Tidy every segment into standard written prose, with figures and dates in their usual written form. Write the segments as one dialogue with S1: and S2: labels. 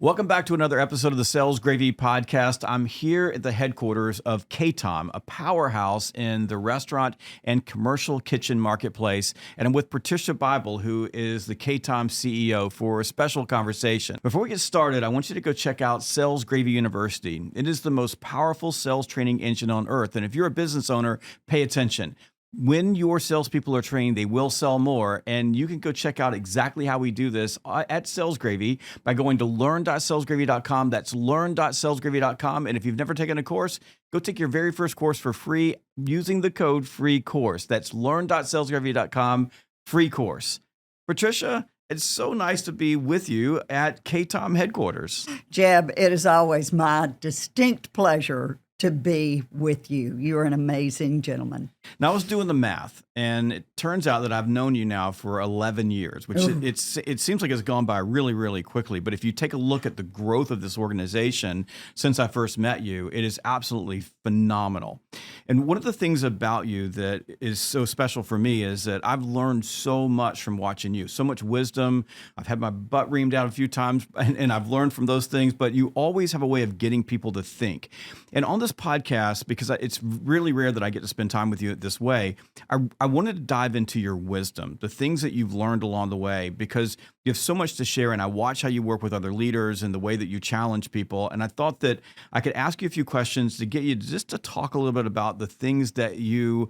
S1: Welcome back to another episode of the Sales Gravy Podcast. I'm here at the headquarters of KTOM, a powerhouse in the restaurant and commercial kitchen marketplace. And I'm with Patricia Bible, who is the KTOM CEO, for a special conversation. Before we get started, I want you to go check out Sales Gravy University. It is the most powerful sales training engine on earth. And if you're a business owner, pay attention. When your salespeople are trained, they will sell more. And you can go check out exactly how we do this at Sales Gravy by going to learn.salesgravy.com. That's learn.salesgravy.com. And if you've never taken a course, go take your very first course for free using the code FREECOURSE. That's learn.salesgravy.com, free course. Patricia, it's so nice to be with you at KTOM headquarters.
S2: Jeb, it is always my distinct pleasure to be with you. You're an amazing gentleman.
S1: Now, I was doing the math, and it turns out that I've known you now for 11 years, which it seems like it's gone by really, really quickly. But if you take a look at the growth of this organization since I first met you, it is absolutely phenomenal. And one of the things about you that is so special for me is that I've learned so much from watching you, so much wisdom. I've had my butt reamed out a few times, and I've learned from those things, but you always have a way of getting people to think. And on this podcast, because it's really rare that I get to spend time with you this way, I wanted to dive into your wisdom, the things that you've learned along the way, because you have so much to share. And I watch how you work with other leaders and the way that you challenge people. And I thought that I could ask you a few questions to get you just to talk a little bit about the things that you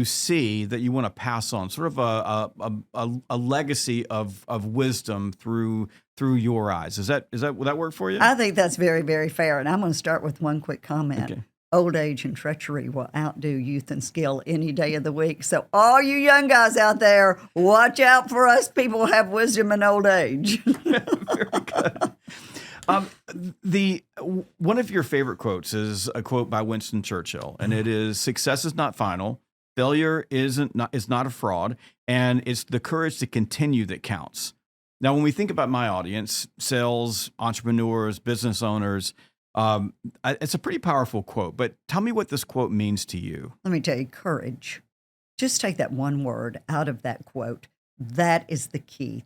S1: see that you want to pass on, sort of a legacy of wisdom through your eyes. Will that work for you?
S2: I think that's very, very fair. And I'm going to start with one quick comment.
S1: Okay.
S2: Old age and treachery will outdo youth and skill any day of the week. So all you young guys out there, watch out for us people who have wisdom in old age.
S1: Very good. One of your favorite quotes is a quote by Winston Churchill, and it is, "Success is not final. Failure is not a fraud, and it's the courage to continue that counts." Now, when we think about my audience, sales, entrepreneurs, business owners, it's a pretty powerful quote, but tell me what this quote means to you.
S2: Let me tell you, courage. Just take that one word out of that quote. That is the key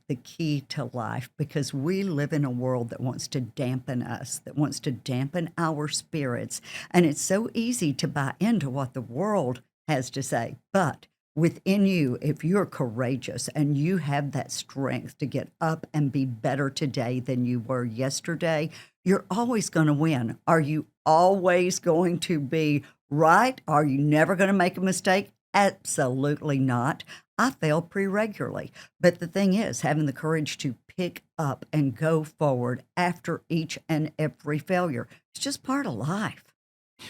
S2: to life, because we live in a world that wants to dampen us, that wants to dampen our spirits. And it's so easy to buy into what the world has to say. But within you, if you're courageous and you have that strength to get up and be better today than you were yesterday, you're always going to win. Are you always going to be right? Are you never going to make a mistake? Absolutely not. I fail pretty regularly. But the thing is, having the courage to pick up and go forward after each and every failure, it's just part of life.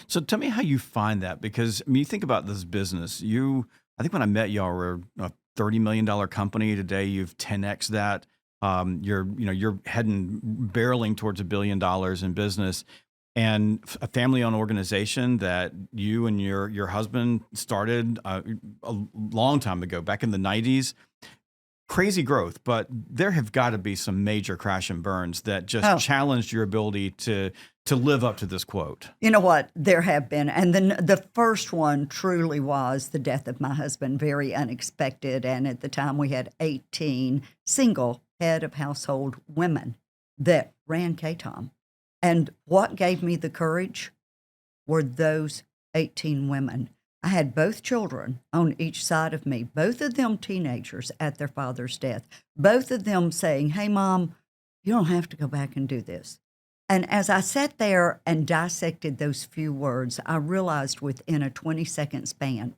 S1: So tell me how you find that, because I mean, you think about this business. I think when I met y'all were a $30 million company. Today you've 10x that. You're heading barreling towards $1 billion in business, and a family-owned organization that you and your husband started a long time ago, back in the 90s. Crazy growth, but there have got to be some major crash and burns that just challenged your ability to live up to this quote.
S2: You know what? There have been. And then the first one truly was the death of my husband, very unexpected. And at the time we had 18 single head of household women that ran KTOM. And what gave me the courage were those 18 women. I had both children on each side of me, both of them teenagers at their father's death, both of them saying, "Hey, Mom, you don't have to go back and do this." And as I sat there and dissected those few words, I realized within a 20-second span,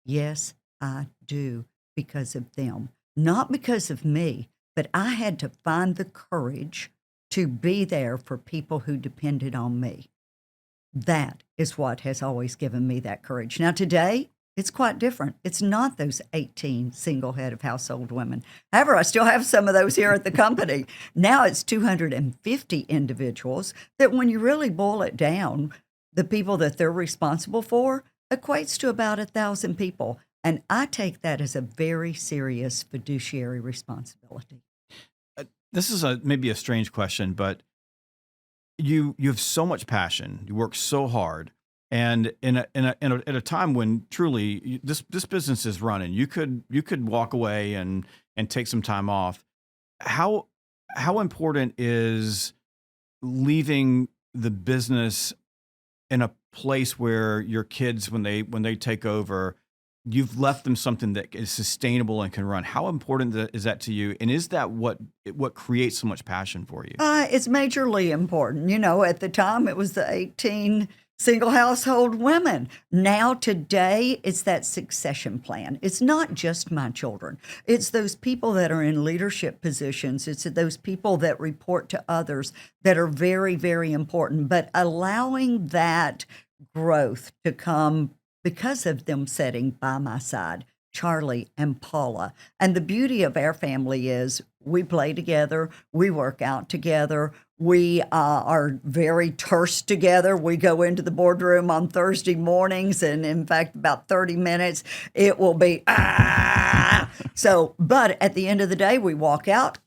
S2: yes, I do, because of them. Not because of me, but I had to find the courage to be there for people who depended on me. That is what has always given me that courage. Now, today, it's quite different. It's not those 18 single head of household women. However, I still have some of those here at the company. Now it's 250 individuals that, when you really boil it down, the people that they're responsible for equates to about 1,000 people. And I take that as a very serious fiduciary responsibility.
S1: This is maybe a strange question, but you have so much passion. You work so hard, and at a time when truly this business is running, you could walk away and take some time off. How important is leaving the business in a place where your kids, when they take over, you've left them something that is sustainable and can run. How important is that to you? And is that what creates so much passion for you?
S2: It's majorly important. At the time, it was the 18 single household women. Now, today, it's that succession plan. It's not just my children. It's those people that are in leadership positions. It's those people that report to others that are very, very important. But allowing that growth to come because of them sitting by my side, Charlie and Paula. And the beauty of our family is we play together, we work out together, we are very terse together. We go into the boardroom on Thursday mornings, and in fact, about 30 minutes, it will be, ah! So, but at the end of the day, we walk out,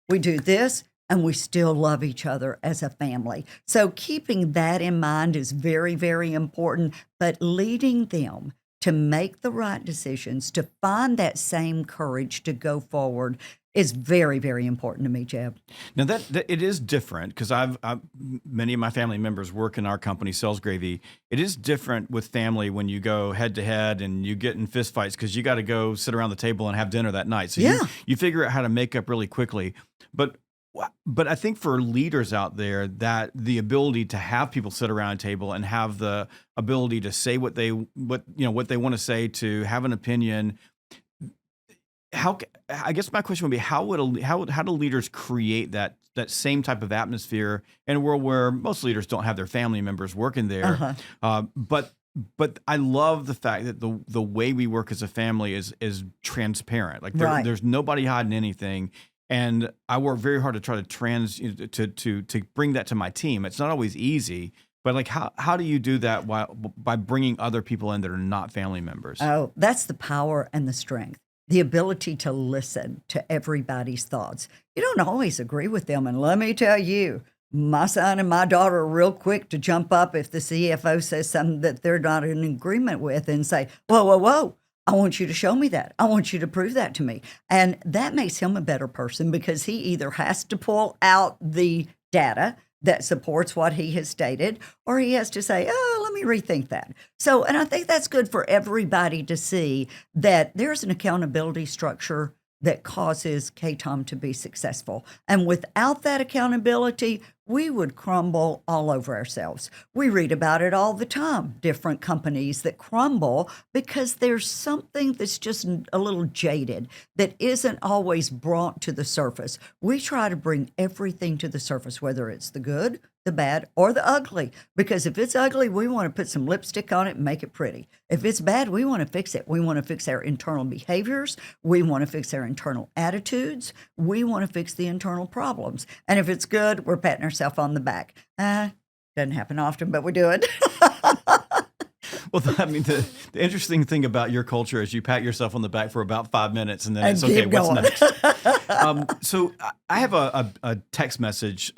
S2: we do this, and we still love each other as a family. So keeping that in mind is very, very important, but leading them to make the right decisions, to find that same courage to go forward is very, very important to me, Jeb.
S1: Now that it is different because I've many of my family members work in our company, Sales Gravy. It is different with family when you go head to head and you get in fistfights because you got to go sit around the table and have dinner that night. So you figure out how to make up really quickly. But I think for leaders out there, that the ability to have people sit around a table and have the ability to say what they want to say, to have an opinion. I guess my question would be, how do leaders create that same type of atmosphere in a world where most leaders don't have their family members working there? But I love the fact that the way we work as a family is transparent. Like there's nobody hiding anything. And I work very hard to try to bring that to my team. It's not always easy, but like how do you do that by bringing other people in that are not family members?
S2: Oh, that's the power and the strength, the ability to listen to everybody's thoughts. You don't always agree with them, and let me tell you, my son and my daughter are real quick to jump up if the CFO says something that they're not in agreement with and say, whoa, whoa, whoa. I want you to show me that. I want you to prove that to me. And that makes him a better person because he either has to pull out the data that supports what he has stated, or he has to say, oh, let me rethink that. So, and I think that's good for everybody to see that there's an accountability structure that causes KTOM to be successful. And without that accountability, we would crumble all over ourselves. We read about it all the time, different companies that crumble because there's something that's just a little jaded that isn't always brought to the surface. We try to bring everything to the surface, whether it's the good, the bad, or the ugly. Because if it's ugly, we want to put some lipstick on it and make it pretty. If it's bad, we want to fix it. We want to fix our internal behaviors. We want to fix our internal attitudes. We want to fix the internal problems. And if it's good, we're patting ourselves on the back. Doesn't happen often, but we do it.
S1: Well, I mean, the interesting thing about your culture is you pat yourself on the back for about 5 minutes, and then it's okay. What's next? So I have a text message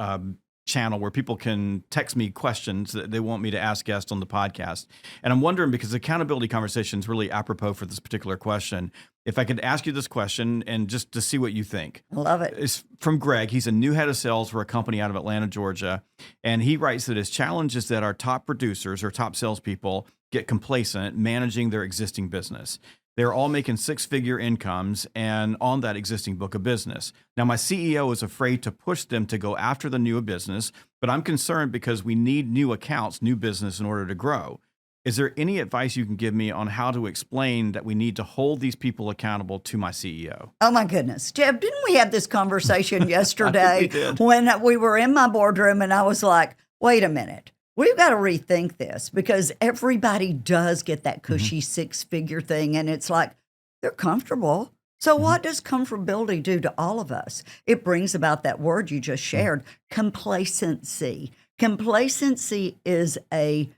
S1: channel where people can text me questions that they want me to ask guests on the podcast. And I'm wondering, because accountability conversation is really apropos for this particular question, if I could ask you this question and just to see what you think.
S2: I love it.
S1: It's from Greg. He's a new head of sales for a company out of Atlanta, Georgia. And he writes that his challenge is that our top producers or top salespeople get complacent managing their existing business. They're all making six-figure incomes and on that existing book of business. Now, my CEO is afraid to push them to go after the newer business, but I'm concerned because we need new accounts, new business in order to grow. Is there any advice you can give me on how to explain that we need to hold these people accountable to my CEO?
S2: Oh, my goodness. Jeb, didn't we have this conversation yesterday
S1: we did.
S2: When we were in my boardroom and I was like, wait a minute. We've got to rethink this because everybody does get that cushy six-figure thing, and it's like they're comfortable. So what does comfortability do to all of us? It brings about that word you just shared, complacency. Complacency is a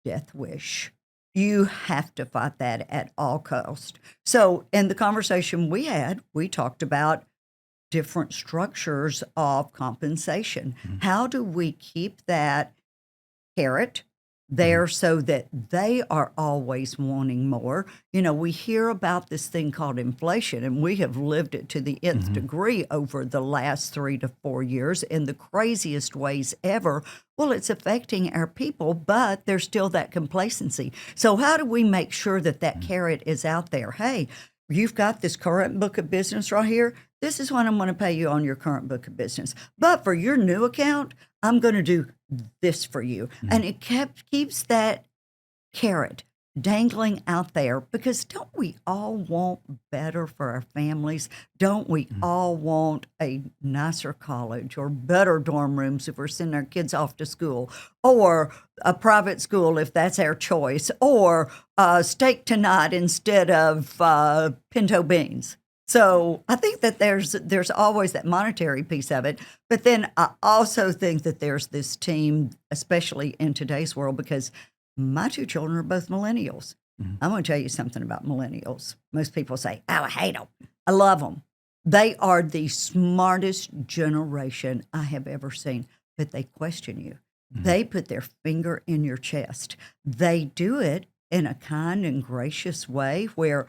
S2: death wish. You have to fight that at all costs. So in the conversation we had, we talked about different structures of compensation. How do we keep that carrot, there so that they are always wanting more. We hear about this thing called inflation, and we have lived it to the nth degree over the last 3 to 4 years in the craziest ways ever. Well, it's affecting our people, but there's still that complacency. So how do we make sure that that carrot is out there? Hey, you've got this current book of business right here. This is what I'm going to pay you on your current book of business. But for your new account, I'm going to do this for you. And it keeps that carrot dangling out there, because don't we all want better for our families? Don't we all want a nicer college or better dorm rooms if we're sending our kids off to school, or a private school if that's our choice, or steak tonight instead of pinto beans? So I think that there's always that monetary piece of it. But then I also think that there's this team, especially in today's world, because my 2 children are both millennials. I'm going to tell you something about millennials. Most people say, oh, I hate them. I love them. They are the smartest generation I have ever seen, but they question you. They put their finger in your chest. They do it in a kind and gracious way where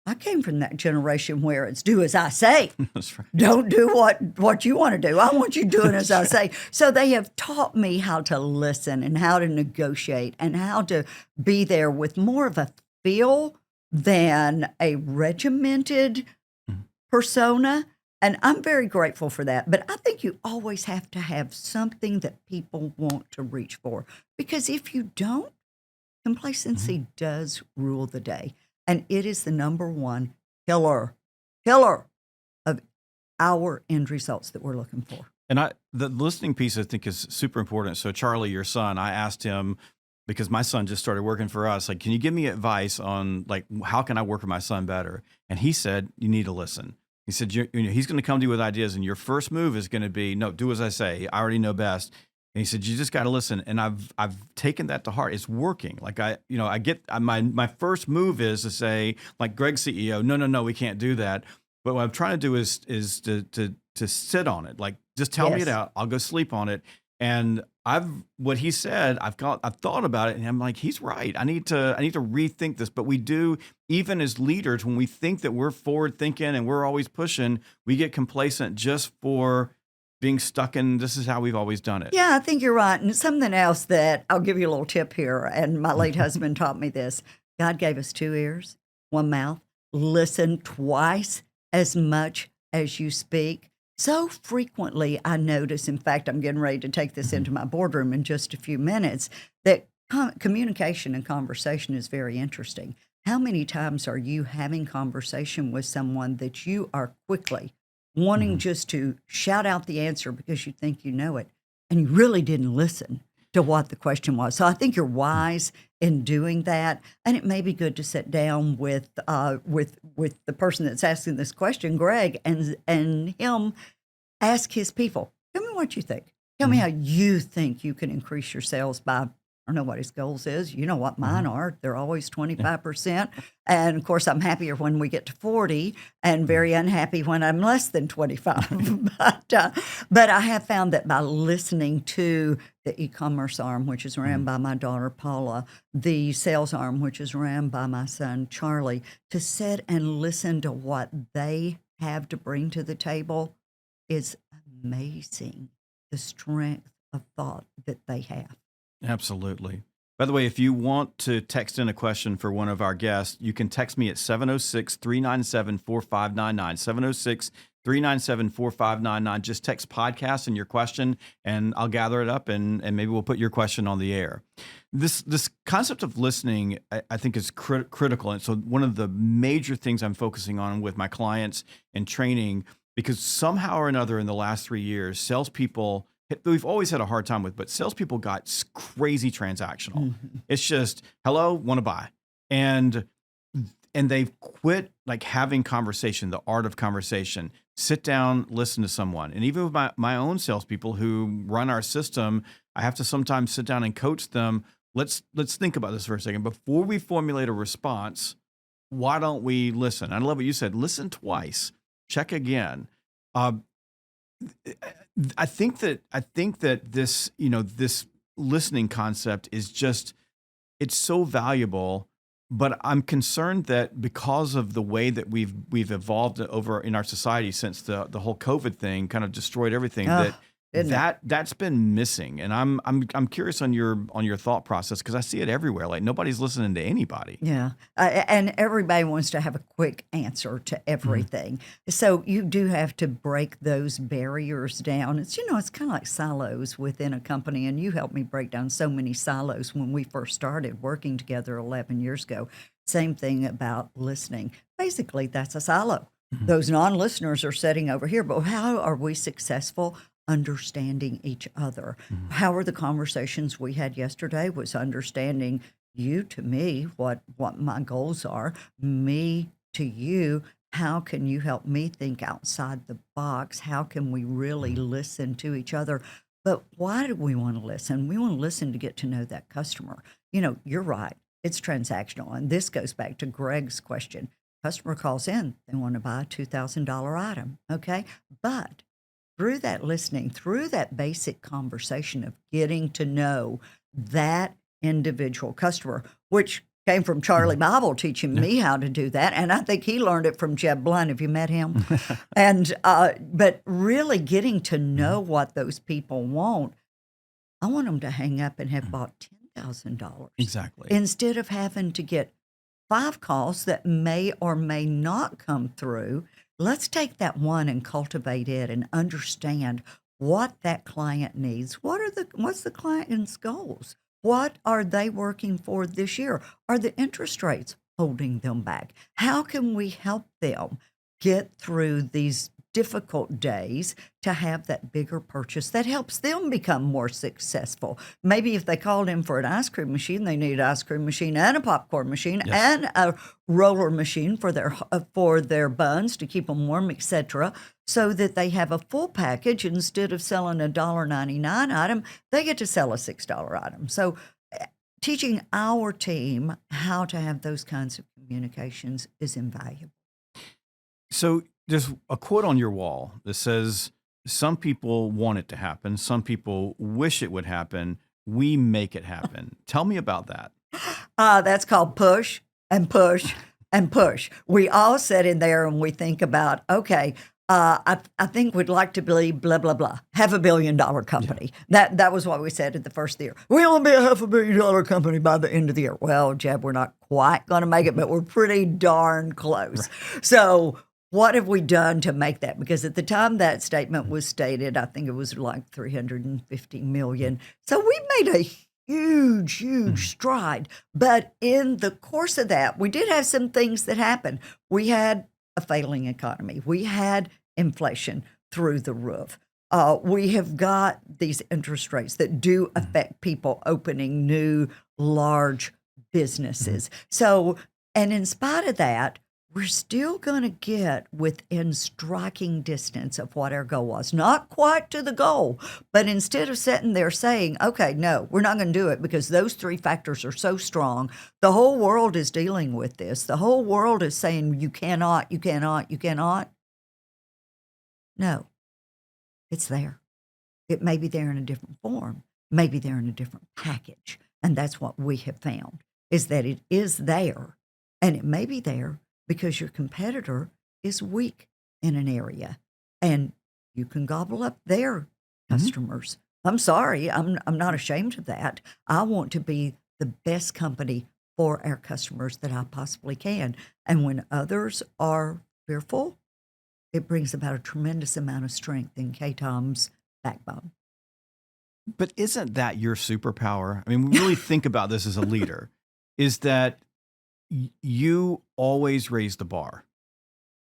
S2: I came from that generation where it's do as I say.
S1: That's right.
S2: Don't do what you want to do. I want you doing as I say. So they have taught me how to listen and how to negotiate and how to be there with more of a feel than a regimented persona. And I'm very grateful for that. But I think you always have to have something that people want to reach for. Because if you don't, complacency does rule the day. And it is the number one killer of our end results that we're looking for.
S1: And the listening piece, I think, is super important. So Charlie, your son, I asked him, because my son just started working for us, like, can you give me advice on, like, how can I work with my son better? And he said, you need to listen. He said, he's going to come to you with ideas, and your first move is going to be, no, do as I say. I already know best. And he said, you just got to listen. And I've taken that to heart. It's working. Like I get my first move is to say, like Greg's CEO, no, we can't do that. But what I'm trying to do is to sit on it. Like, just tell me it out. I'll go sleep on it. And what he said, I've thought about it, and I'm like, he's right. I need to rethink this. But we do, even as leaders, when we think that we're forward thinking and we're always pushing, we get complacent just for being stuck in this is how we've always done it.
S2: Yeah, I think you're right. And something else that I'll give you a little tip here, and my late husband taught me this. God gave us 2 ears, 1 mouth. Listen twice as much as you speak. So frequently I notice, in fact, I'm getting ready to take this into my boardroom in just a few minutes, that communication and conversation is very interesting. How many times are you having conversation with someone that you are quickly wanting just to shout out the answer because you think you know it, and you really didn't listen to what the question was? So I think you're wise in doing that, and it may be good to sit down with the person that's asking this question, Greg, and him ask his people, tell me what you think. Tell me how you think you can increase your sales by, I don't know what his goals is. You know what mine are. They're always 25%. And of course, I'm happier when we get to 40 and very unhappy when I'm less than 25. But I have found that by listening to the e-commerce arm, which is ran by my daughter, Paula, the sales arm, which is ran by my son, Charlie, to sit and listen to what they have to bring to the table is amazing, the strength of thought that they have.
S1: Absolutely. By the way, if you want to text in a question for one of our guests, you can text me at 706-397-4599, 706-397-4599. Just text podcast and your question, and I'll gather it up, and maybe we'll put your question on the air. This concept of listening, I think, is critical. And so one of the major things I'm focusing on with my clients and training, because somehow or another in the last 3 years, salespeople, we've always had a hard time with, but salespeople got crazy transactional. It's just, hello, want to buy. And they've quit like having conversation, the art of conversation. Sit down, listen to someone. And even with my own salespeople who run our system, I have to sometimes sit down and coach them. Let's think about this for a second. Before we formulate a response, why don't we listen? I love what you said. Listen twice. Check again. I think that this, this listening concept is just it's so valuable. But I'm concerned that because of the way that we've evolved over in our society since the whole COVID thing kind of destroyed everything,
S2: Oh, isn't it?
S1: that's been missing. And I'm curious on your thought process, because I see it everywhere. Like nobody's listening to anybody.
S2: Yeah. And everybody wants to have a quick answer to everything. So you do have to break those barriers down. It's, it's kind of like silos within a company. And you helped me break down so many silos when we first started working together 11 years ago. Same thing about listening. Basically, that's a silo. Those non-listeners are sitting over here, but how are we successful understanding each other? How are the conversations we had yesterday was understanding you to me, what my goals are, me to you. How can you help me think outside the box? How can we really listen to each other? But why do we want to listen? We want to listen to get to know that customer. You're right. It's transactional. And this goes back to Greg's question. Customer calls in, they want to buy a $2,000 item. Okay. But through that listening, through that basic conversation of getting to know that individual customer, which came from Charlie Bible teaching me how to do that. And I think he learned it from Jeb Blunt. Have you met him? And, but really getting to know what those people want, I want them to hang up and have bought $10,000.
S1: Exactly.
S2: Instead of having to get 5 calls that may or may not come through. Let's take that one and cultivate it and understand what that client needs. What's the client's goals? What are they working for this year? Are the interest rates holding them back? How can we help them get through these difficult days to have that bigger purchase that helps them become more successful? Maybe if they called in for an ice cream machine, they need an ice cream machine and a popcorn machine and a roller machine for their buns to keep them warm, etc., so that they have a full package. Instead of selling a $1.99 item, they get to sell a $6 item. So teaching our team how to have those kinds of communications is invaluable.
S1: So there's a quote on your wall that says, some people want it to happen. Some people wish it would happen. We make it happen. Tell me about that.
S2: That's called push and push and push. We all sit in there and we think about, okay, I think we'd like to be blah, blah, blah, have $1 billion company. Yeah. That was what we said in the first year. We want to be a $500 million company by the end of the year. Well, Jeb, we're not quite going to make it, but we're pretty darn close. Right. So what have we done to make that? Because at the time that statement was stated, I think it was like 350 million. So we made a huge stride. But in the course of that, we did have some things that happened. We had a failing economy. We had inflation through the roof. We have got these interest rates that do affect people opening new, large businesses. So, and in spite of that, we're still going to get within striking distance of what our goal was. Not quite to the goal, but instead of sitting there saying, okay, no, we're not going to do it because those 3 factors are so strong. The whole world is dealing with this. The whole world is saying, you cannot, you cannot, you cannot. No, it's there. It may be there in a different form, maybe there in a different package. And that's what we have found, is that it is there, and it may be there because your competitor is weak in an area, and you can gobble up their customers. I'm sorry, I'm not ashamed of that. I want to be the best company for our customers that I possibly can. And when others are fearful, it brings about a tremendous amount of strength in K-Tom's backbone.
S1: But isn't that your superpower? I mean, we really think about this as a leader, is that you always raise the bar.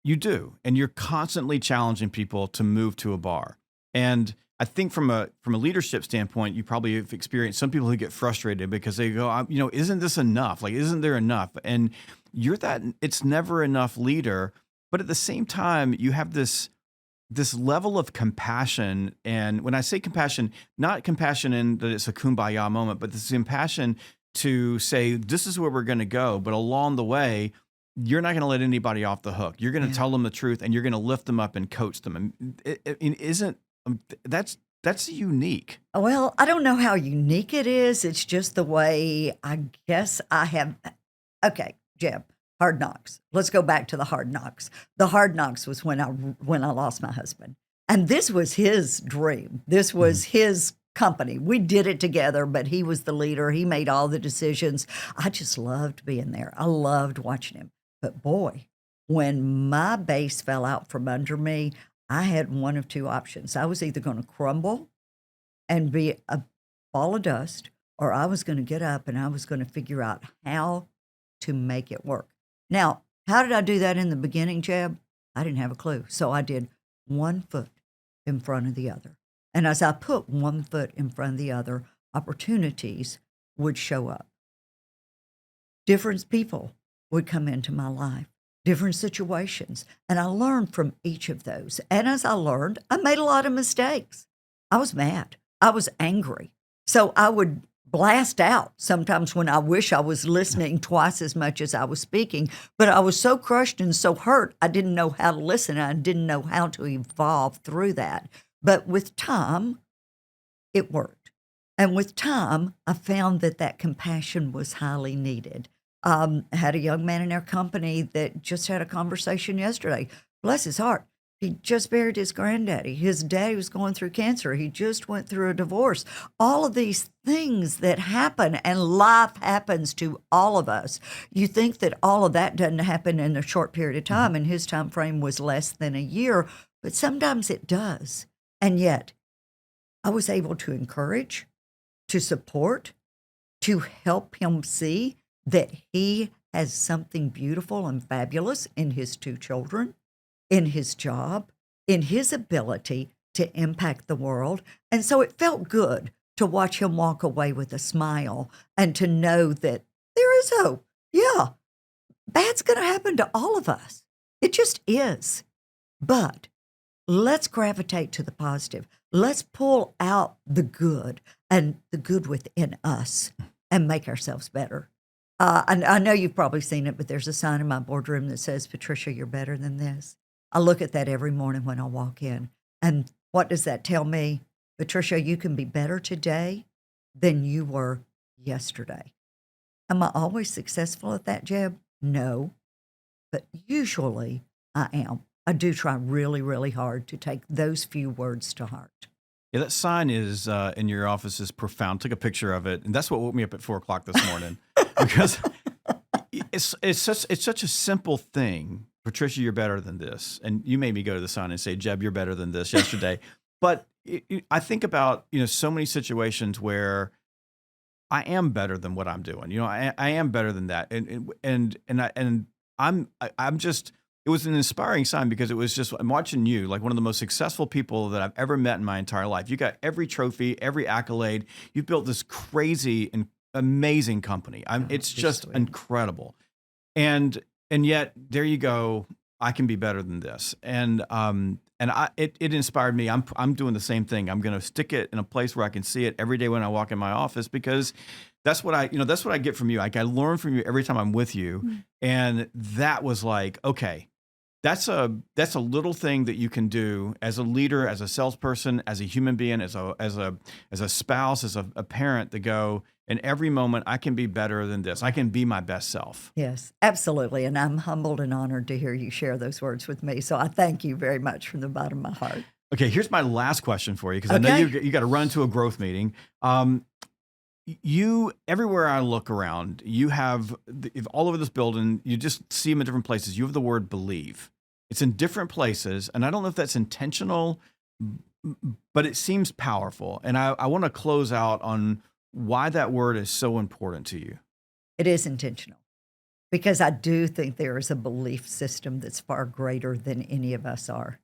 S1: You do. And you're constantly challenging people to move to a bar. And I think from a leadership standpoint, you probably have experienced some people who get frustrated because they go, isn't this enough? Like, isn't there enough? And you're that it's never enough leader. But at the same time, you have this level of compassion. And when I say compassion, not compassion in that it's a kumbaya moment, but this compassion to say, this is where we're going to go. But along the way, you're not going to let anybody off the hook. You're going to tell them the truth, and you're going to lift them up and coach them. And that's That's unique.
S2: Well, I don't know how unique it is. It's just the way I guess I have. Okay, Jeb, hard knocks. Let's go back to the hard knocks. The hard knocks was when I lost my husband. And this was his dream. This was his company. We did it together, but he was the leader. He made all the decisions. I just loved being there. I loved watching him. But boy, when my base fell out from under me, I had one of two options. I was either going to crumble and be a ball of dust, or I was going to get up and I was going to figure out how to make it work. Now, how did I do that in the beginning, Jeb? I didn't have a clue. So I did one foot in front of the other. And as I put one foot in front of the other, opportunities would show up. Different people would come into my life, different situations. And I learned from each of those. And as I learned, I made a lot of mistakes. I was mad. I was angry. So I would blast out sometimes when I wish I was listening twice as much as I was speaking. But I was so crushed and so hurt, I didn't know how to listen. I didn't know how to evolve through that. But with time, it worked. And with time, I found that compassion was highly needed. I had a young man in our company that just had a conversation yesterday. Bless his heart. He just buried his granddaddy. His daddy was going through cancer. He just went through a divorce. All of these things that happen, and life happens to all of us. You think that all of that doesn't happen in a short period of time, and his time frame was less than a year, but sometimes it does. And yet, I was able to encourage, to support, to help him see that he has something beautiful and fabulous in his two children, in his job, in his ability to impact the world. And so it felt good to watch him walk away with a smile and to know that there is hope. Yeah, bad's going to happen to all of us. It just is. But let's gravitate to the positive. Let's pull out the good and the good within us and make ourselves better. I know you've probably seen it, but there's a sign in my boardroom that says, Patricia, you're better than this. I look at that every morning when I walk in. And what does that tell me? Patricia, you can be better today than you were yesterday. Am I always successful at that, Jeb? No. But usually I am. I do try really, really hard to take those few words to heart.
S1: Yeah, that sign is in your office is profound. Took a picture of it, and that's what woke me up at 4:00 this morning because it's such a simple thing. Patricia, you're better than this, and you made me go to the sign and say, Jeb, you're better than this yesterday. But I think about so many situations where I am better than what I'm doing. I am better than that, and I'm just. It was an inspiring sign because it was just, I'm watching you, like one of the most successful people that I've ever met in my entire life. You got every trophy, every accolade. You've built this crazy and amazing company. It's just incredible. And yet there you go. I can be better than this. And it inspired me. I'm doing the same thing. I'm going to stick it in a place where I can see it every day when I walk in my office, because that's what I get from you. Like, I learn from you every time I'm with you. And that was like, okay, that's a little thing that you can do as a leader, as a salesperson, as a human being, as a spouse, as a parent, to go, in every moment, I can be better than this. I can be my best self.
S2: Yes, absolutely. And I'm humbled and honored to hear you share those words with me. So I thank you very much from the bottom of my heart.
S1: Okay, here's my last question for you, because I know you got to run to a growth meeting. Everywhere I look around, you have all over this building, you just see them in different places. You have the word believe. It's in different places, and I don't know if that's intentional, but it seems powerful. And I want to close out on why that word is so important to you.
S2: It is intentional, because I do think there is a belief system that's far greater than any of us are.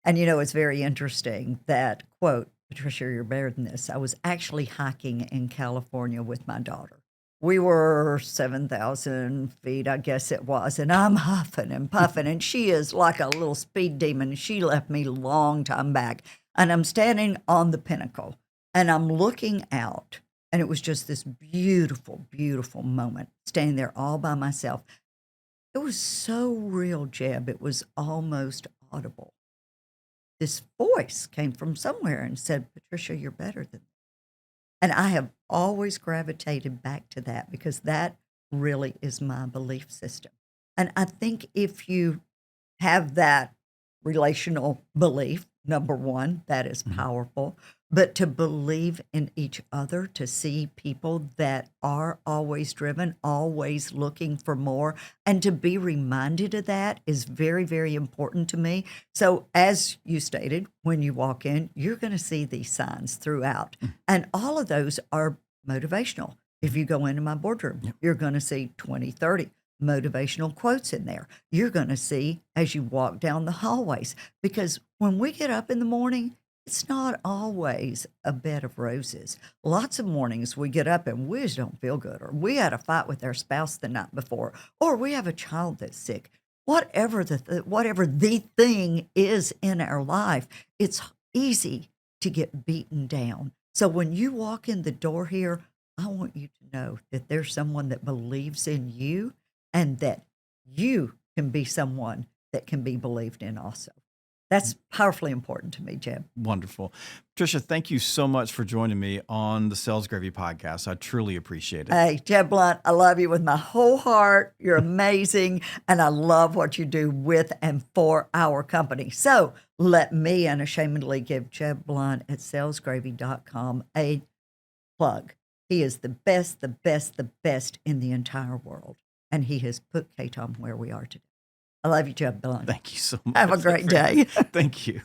S2: And it's very interesting that, quote, Patricia, you're better than this. I was actually hiking in California with my daughter. We were 7,000 feet, I guess it was, and I'm huffing and puffing, and she is like a little speed demon. She left me a long time back, and I'm standing on the pinnacle, and I'm looking out, and it was just this beautiful, beautiful moment, standing there all by myself. It was so real, Jeb. It was almost audible. this voice came from somewhere and said, Patricia, you're better than that. And I have always gravitated back to that because that really is my belief system. And I think if you have that relational belief, number one, that is powerful. But to believe in each other, to see people that are always driven, always looking for more, and to be reminded of that is very, very important to me. So, as you stated, when you walk in, you're going to see these signs throughout. And all of those are motivational. If you go into my boardroom, you're going to see 20, 30 motivational quotes in there. You're going to see as you walk down the hallways, because when we get up in the morning, it's not always a bed of roses. Lots of mornings we get up and we just don't feel good, or we had a fight with our spouse the night before, or we have a child that's sick. Whatever the thing is in our life, it's easy to get beaten down. So when you walk in the door here, I want you to know that there's someone that believes in you and that you can be someone that can be believed in also. That's powerfully important to me, Jeb.
S1: Wonderful. Patricia, thank you so much for joining me on the Sales Gravy podcast. I truly appreciate it.
S2: Hey, Jeb Blunt, I love you with my whole heart. You're amazing, and I love what you do with and for our company. So let me unashamedly give Jeb Blunt at salesgravy.com a plug. He is the best, the best, the best in the entire world, and he has put KTOM where we are today. I love you, Jeb Blunt.
S1: Thank you so much.
S2: Have a great day.
S1: Thank you.